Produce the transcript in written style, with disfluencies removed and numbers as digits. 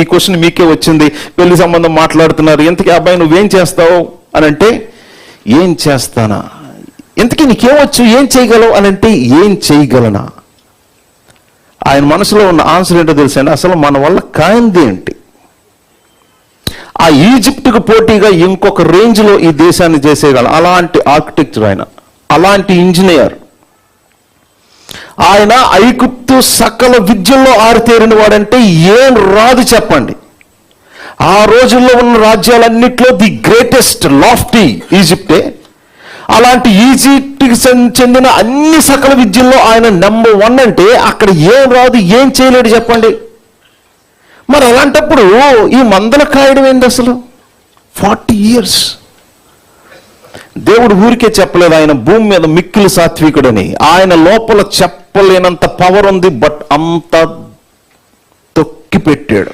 ఈ క్వశ్చన్ మీకే వచ్చింది, పెళ్లి సంబంధం మాట్లాడుతున్నారు, ఇంతకీ అబ్బాయి నువ్వేం చేస్తావు అని అంటే ఏం చేస్తానా, ఇంతకీ నీకేమొచ్చు, ఏం చేయగలవు అని అంటే ఏం చేయగలనా. ఆయన మనసులో ఉన్న ఆన్సర్ ఏంటో తెలుసండి, అసలు మన వల్ల కాంది ఏంటి. ఆ ఈజిప్ట్కు పోటీగా ఇంకొక రేంజ్లో ఈ దేశాన్ని చేసేయగలం. అలాంటి ఆర్కిటెక్చర్ ఆయన, అలాంటి ఇంజనీర్ ఆయన. ఐగుప్తు సకల విద్యల్లో ఆరితేరిన వాడంటే ఏం రాదు చెప్పండి. ఆ రోజుల్లో ఉన్న రాజ్యాలన్నిట్లో ది గ్రేటెస్ట్ లాఫ్టీ ఈజిప్టే. అలాంటి ఈజిప్ట్కి చెందిన అన్ని సకల విద్యల్లో ఆయన నెంబర్ 1 అంటే అక్కడ ఏం రాదు, ఏం చేయలేడు చెప్పండి. మరి అలాంటప్పుడు ఈ మందల కాయడం ఏంటి అసలు? 40 years. దేవుడు ఊరికే చెప్పలేదు ఆయన భూమి మీద మిక్కిలి సాత్వికుడని. ఆయన లోపల చెప్పలేనంత పవర్ ఉంది, బట్ అంత తొక్కి పెట్టాడు.